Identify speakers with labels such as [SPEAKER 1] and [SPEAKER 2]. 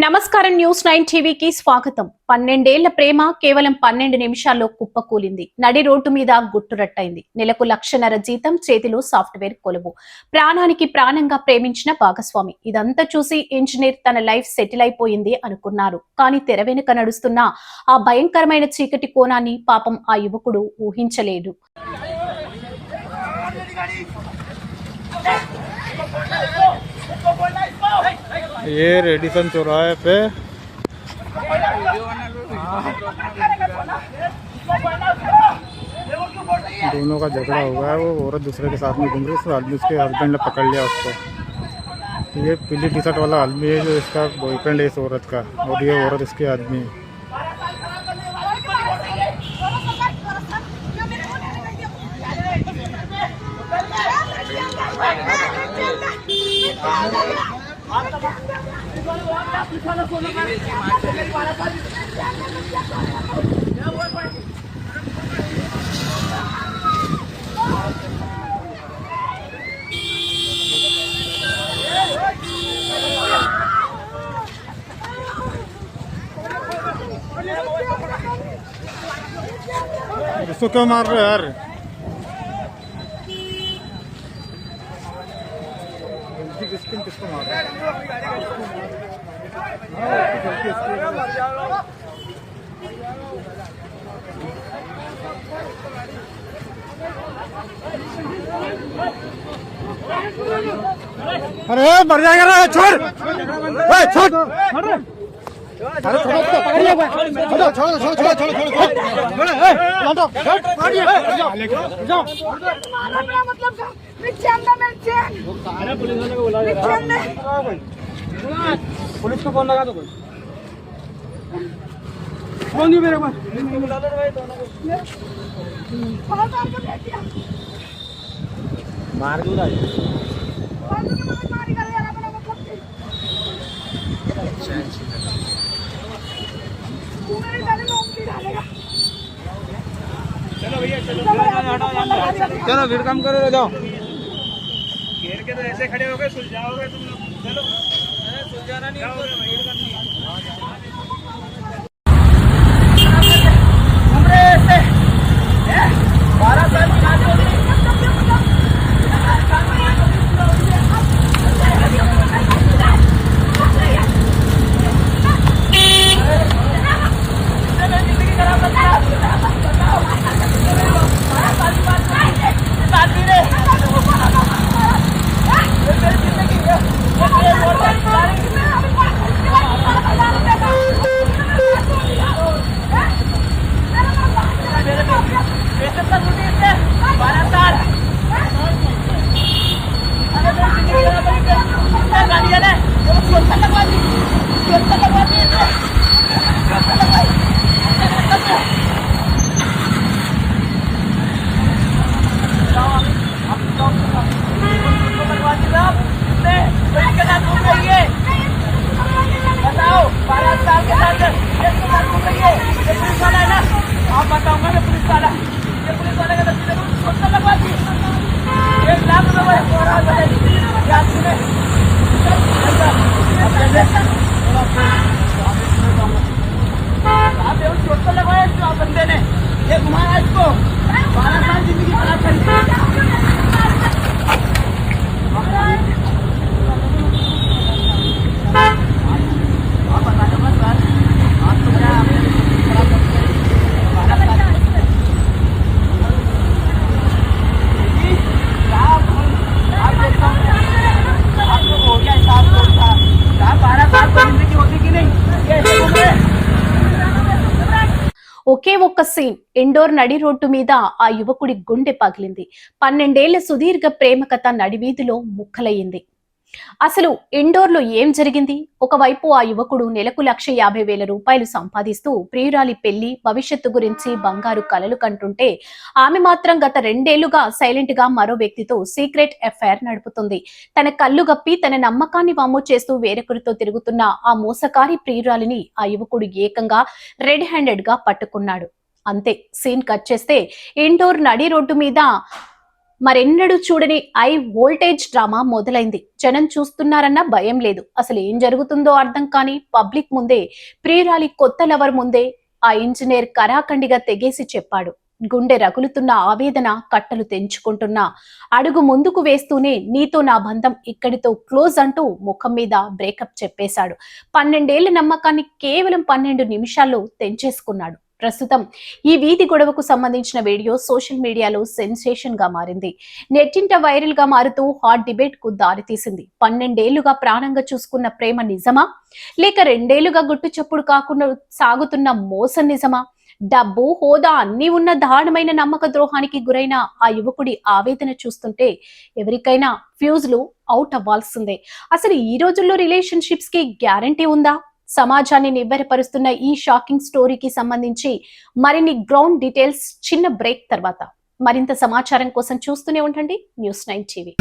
[SPEAKER 1] నమస్కారం న్యూస్ 9 టీవీకి స్వాగతం. 12 ఏళ్ల ప్రేమ కేవలం 12 నిమిషాల్లో కుప్పకూలింది. నడి రోడ్డు మీద గుట్టురట్టయింది. నెలకు 1,00,000 జీతం, చేతిలో సాఫ్ట్వేర్ కొలువు. ప్రాణానికి ప్రాణంగా ప్రేమించిన భాగస్వామి. ఇదంతా చూసి ఇంజనీర్ తన లైఫ్ సెటిల్ అయిపోయింది అనుకున్నారు. కానీ తెర వెనుక నడుస్తున్న ఆ భయంకరమైన చీకటి కోణాన్ని పాపం ఆ యువకుడు ఊహించలేడు.
[SPEAKER 2] ये रेडिसन चौराहे पे दोनों का झगड़ा हुआ है। वो औरत दूसरे के साथ में घूम रही है, उस आदमी उसके हस्बैंड ने पकड़ लिया उसको। ये पीली टी शर्ट वाला आदमी है जो इसका बॉयफ्रेंड है इस औरत का, और ये औरत इसके आदमी है। इसको क्यों मार रहे यार? किसको मार रहे? अरे मर जाएगा ना, छोड़ छोड़ अरे छोड़ो छोड़ो छोड़ो छोड़ो छोड़ो पुलिस को फोन लगा दो। फोन नहीं मेरे पास, बुला लो भाई दोनों को। मार दूंगा चलो भैया, चलो चलो फिर काम करो, जाओ। घेर के तो ऐसे खड़े हो गए, सुलझाओगे तुम लोग। चलो सुलझाना नहीं होगा, भीड़ करनी है। हमरे से 12 साल की बात हो गई। बंदे ने ये घुमाया इसको, 12 साल जिंदगी खराब कर दी।
[SPEAKER 1] ఒకే ఒక్క సీన్, ఇండోర్ నడి రోడ్డు మీద ఆ యువకుడి గుండె పగిలింది. 12 ఏళ్ల సుదీర్ఘ ప్రేమ కథ నడివీధిలో ముక్కలయ్యింది. అసలు ఇండోర్ లో ఏం జరిగింది? ఒకవైపు ఆ యువకుడు నెలకు 1,50,000 రూపాయలు సంపాదిస్తూ ప్రియురాలి పెళ్లి, భవిష్యత్తు గురించి బంగారు కలలు కంటుంటే, ఆమె మాత్రం గత 2 ఏళ్లుగా సైలెంట్ గా మరో వ్యక్తితో సీక్రెట్ అఫైర్ నడుపుతుంది. తన కళ్ళు గప్పి తన నమ్మకాన్ని వాము చేస్తూ వేరొకరితో తిరుగుతున్న ఆ మోసకారి ప్రియురాలిని ఆ యువకుడు ఏకంగా రెడ్ హ్యాండెడ్ గా పట్టుకున్నాడు. అంతే, సీన్ కట్ చేస్తే ఇండోర్ నడి రోడ్డు మీద మరెన్నడూ చూడని హై వోల్టేజ్ డ్రామా మొదలైంది. జనం చూస్తున్నారన్న భయం లేదు. అసలు ఏం జరుగుతుందో అర్థం కాని పబ్లిక్ ముందే, ప్రియురాలి కొత్త లవర్ ముందే ఆ ఇంజనీర్ కరాఖండిగా తెగేసి చెప్పాడు. గుండె రగులుతున్న ఆవేదన కట్టలు తెంచుకుంటున్నా అడుగు ముందుకు వేస్తూనే నీతో నా బంధం ఇక్కడితో క్లోజ్ అంటూ ముఖం మీద బ్రేకప్ చెప్పేశాడు. 12 ఏళ్ల నమ్మకాన్ని కేవలం 12 నిమిషాల్లో తెంచేసుకున్నాడు. ప్రస్తుతం ఈ వీధి గొడవకు సంబంధించిన వీడియో సోషల్ మీడియాలో సెన్సేషన్ గా మారింది. నెట్టింట వైరల్ గా మారుతూ హాట్ డిబేట్ కు దారితీసింది. 12 ఏళ్లుగా ప్రాణంగా చూసుకున్న ప్రేమ నిజమా, లేక 2 ఏళ్లుగా గుట్టు చప్పుడు కాకుండా సాగుతున్న మోసం నిజమా? డబ్బు, హోదా అన్నీ ఉన్న దారుణమైన నమ్మక ద్రోహానికి గురైన ఆ యువకుడి ఆవేదన చూస్తుంటే ఎవరికైనా ఫ్యూజ్లు అవుట్ అవ్వాల్సిందే. అసలు ఈ రోజుల్లో రిలేషన్షిప్స్ కి గ్యారంటీ ఉందా? సమాజాన్ని నివ్వెరపరుస్తున్న ఈ షాకింగ్ స్టోరీకి సంబంధించి మరిన్ని గ్రౌండ్ డీటెయిల్స్ చిన్న బ్రేక్ తర్వాత. మరింత సమాచారం కోసం చూస్తూనే ఉండండి న్యూస్ 9 టీవీ.